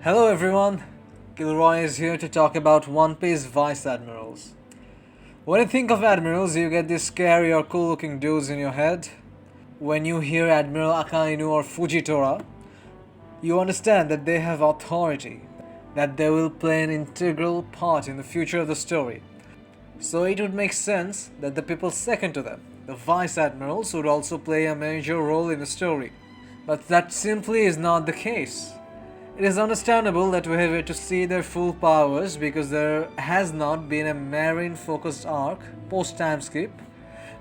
Hello everyone, Gilroy is here to talk about One Piece Vice Admirals. When you think of Admirals, you get these scary or cool looking dudes in your head. When you hear Admiral Akainu or Fujitora, you understand that they have authority, that they will play an integral part in the future of the story. So it would make sense that the people second to them, the Vice Admirals, would also play a major role in the story. But that simply is not the case. It is understandable that we have yet to see their full powers because there has not been a marine focused arc post time skip,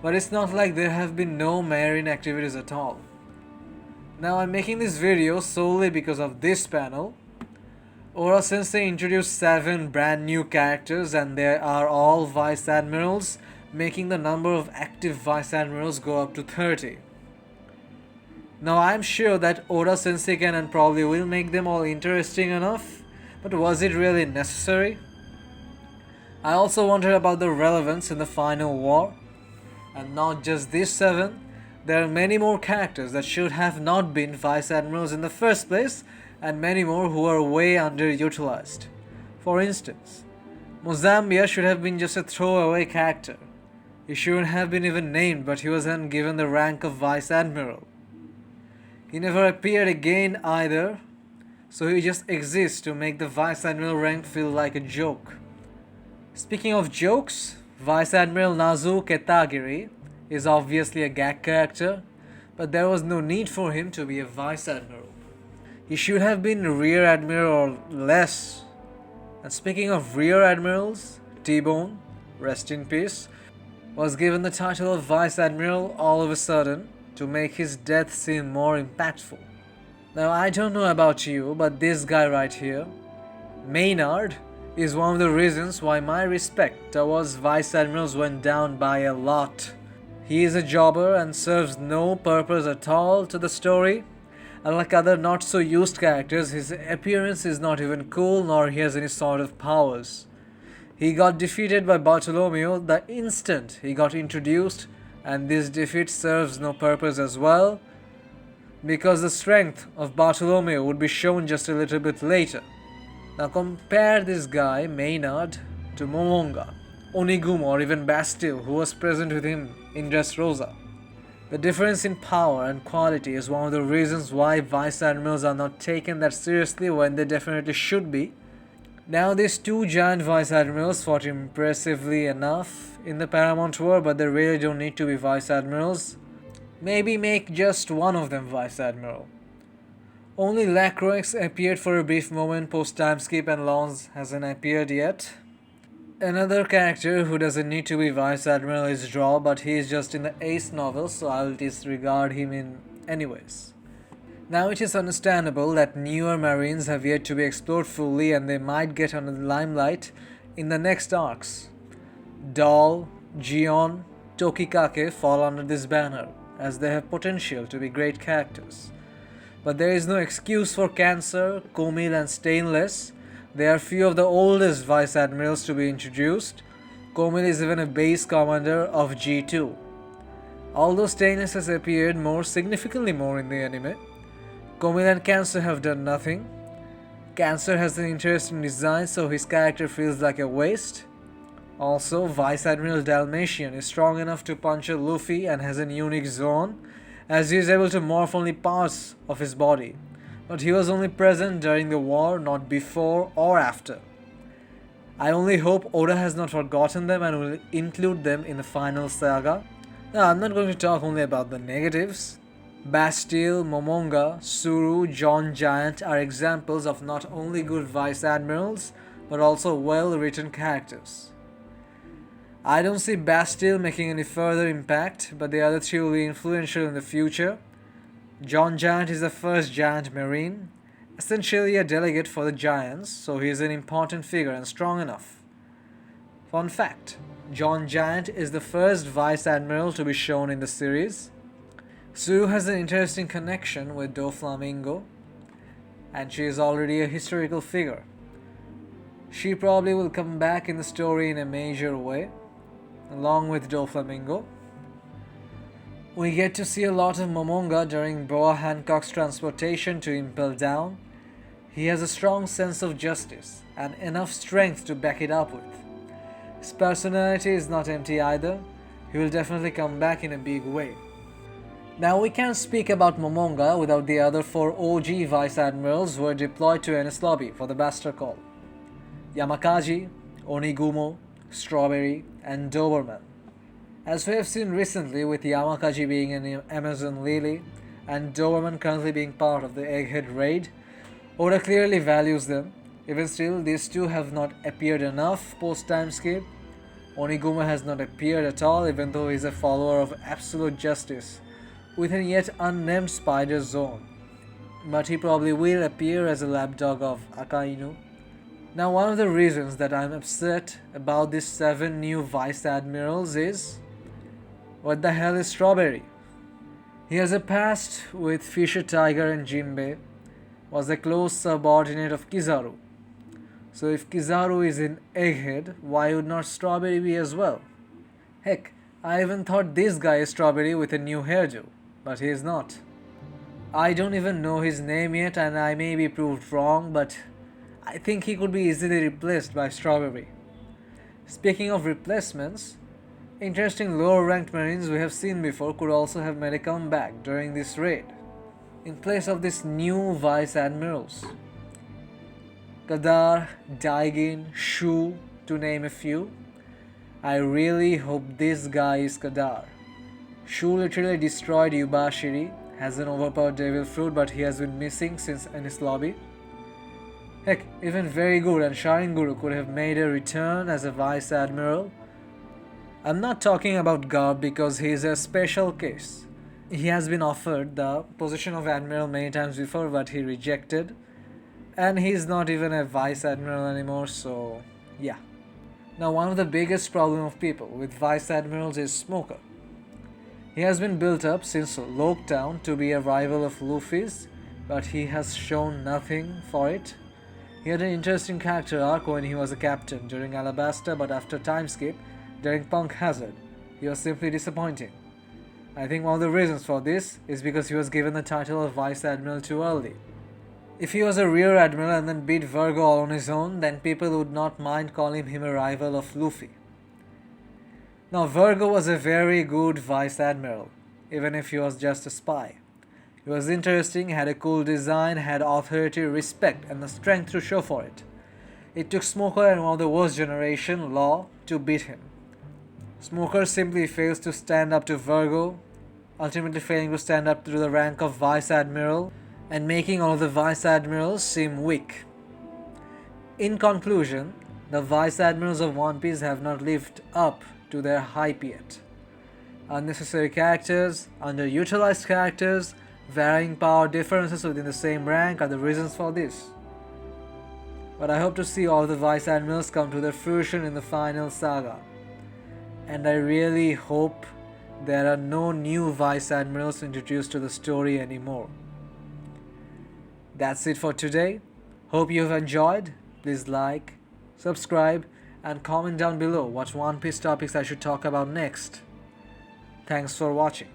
but it's not like there have been no marine activities at all. Now I'm making this video solely because of this panel. Oda Sensei introduced 7 brand new characters and they are all Vice Admirals, making the number of active Vice Admirals go up to 30. Now I'm sure that Oda Sensei can and probably will make them all interesting enough, but was it really necessary? I also wondered about the relevance in the final war. And not just these 7, there are many more characters that should have not been Vice Admirals in the first place, and many more who are way underutilized. For instance, Mozambia should have been just a throwaway character. He shouldn't have been even named, but he wasn't given the rank of Vice Admiral. He never appeared again either, so he just exists to make the Vice Admiral rank feel like a joke. Speaking of jokes, Vice Admiral Nazu Ketagiri is obviously a gag character, but there was no need for him to be a Vice Admiral. He should have been Rear Admiral or less. And speaking of Rear Admirals, T-Bone, rest in peace, was given the title of Vice Admiral all of a sudden to make his death seem more impactful. Now I don't know about you, but this guy right here, Maynard, is one of the reasons why my respect towards Vice Admirals went down by a lot. He is a jobber and serves no purpose at all to the story. Unlike other not so used characters, his appearance is not even cool nor he has any sort of powers. He got defeated by Bartolomeo the instant he got introduced, and this defeat serves no purpose as well, because the strength of Bartolomeo would be shown just a little bit later. Now compare this guy, Maynard, to Momonga, Oniguma or even Bastille, who was present with him in Dressrosa. The difference in power and quality is one of the reasons why Vice Admirals are not taken that seriously when they definitely should be. Now these 2 giant Vice Admirals fought impressively enough in the Paramount War, but they really don't need to be Vice Admirals. Maybe make just one of them Vice Admiral. Only Lacroix appeared for a brief moment post time skip and Lons hasn't appeared yet. Another character who doesn't need to be Vice Admiral is Draw, but he is just in the Ace novel, so I will disregard him in anyways. Now it is understandable that newer Marines have yet to be explored fully and they might get under the limelight in the next arcs. Doll, Gion, Tokikake fall under this banner, as they have potential to be great characters. But there is no excuse for Cancer, Komil and Stainless. They are few of the oldest Vice Admirals to be introduced. Komil is even a base commander of G2. Although Stainless has appeared significantly more in the anime, Komil and Cancer have done nothing. Cancer has an interesting design, so his character feels like a waste. Also, Vice Admiral Dalmatian is strong enough to punch a Luffy and has a unique zone, as he is able to morph only parts of his body. But he was only present during the war, not before or after. I only hope Oda has not forgotten them and will include them in the final saga. Now, I'm not going to talk only about the negatives. Bastille, Momonga, Suru, John Giant are examples of not only good Vice Admirals, but also well-written characters. I don't see Bastille making any further impact, but the other 3 will be influential in the future. John Giant is the first Giant Marine, essentially a delegate for the Giants, so he is an important figure and strong enough. Fun fact, John Giant is the first Vice Admiral to be shown in the series. Sue has an interesting connection with Doflamingo, and she is already a historical figure. She probably will come back in the story in a major way, along with Doflamingo. We get to see a lot of Momonga during Boa Hancock's transportation to Impel Down. He has a strong sense of justice and enough strength to back it up with. His personality is not empty either. He will definitely come back in a big way. Now we can't speak about Momonga without the other 4 OG Vice Admirals who were deployed to Enies Lobby for the Bastard Call: Yamakaji, Onigumo, Strawberry, and Doberman. As we have seen recently, with Yamakaji being an Amazon Lily and Doberman currently being part of the Egghead raid, Oda clearly values them. Even still, these two have not appeared enough post-time skip. Onigumo has not appeared at all, even though he is a follower of absolute justice within yet unnamed spider zone. But he probably will appear as a lapdog of Akainu. Now, one of the reasons that I'm upset about these 7 new Vice Admirals is, what the hell is Strawberry? He has a past with Fisher Tiger and Jinbei, was a close subordinate of Kizaru. So if Kizaru is in Egghead, why would not Strawberry be as well? Heck, I even thought this guy is Strawberry with a new hairdo, but he is not. I don't even know his name yet and I may be proved wrong, but I think he could be easily replaced by Strawberry. Speaking of replacements, interesting lower ranked marines we have seen before could also have made a comeback during this raid, in place of these new Vice Admirals. Kadar, Daigin, Shu, to name a few. I really hope this guy is Kadar. Shu literally destroyed Yubashiri, has an overpowered devil fruit, but he has been missing since Enies Lobby. Heck, even Very Good and Sharinguru could have made a return as a Vice Admiral. I'm not talking about Garb because he is a special case. He has been offered the position of Admiral many times before, but he rejected. And he's not even a Vice Admiral anymore, so yeah. Now, one of the biggest problem of people with Vice Admirals is Smoker. He has been built up since Loketown to be a rival of Luffy's, but he has shown nothing for it. He had an interesting character arc when he was a captain during Alabasta, but after time skip, during Punk Hazard, he was simply disappointing. I think one of the reasons for this is because he was given the title of Vice Admiral too early. If he was a rear admiral and then beat Virgo all on his own, then people would not mind calling him a rival of Luffy. Now, Virgo was a very good Vice Admiral, even if he was just a spy. He was interesting, had a cool design, had authority, respect, and the strength to show for it. It took Smoker and one of the worst generation, Law, to beat him. Smoker simply fails to stand up to Virgo, ultimately failing to stand up to the rank of Vice Admiral, and making all of the Vice Admirals seem weak. In conclusion, the Vice Admirals of One Piece have not lived up to their hype yet. Unnecessary characters, underutilized characters, varying power differences within the same rank are the reasons for this. But I hope to see all the Vice Admirals come to their fruition in the final saga. And I really hope there are no new Vice Admirals introduced to the story anymore. That's it for today. Hope you have enjoyed. Please like, subscribe, and comment down below what One Piece topics I should talk about next. Thanks for watching.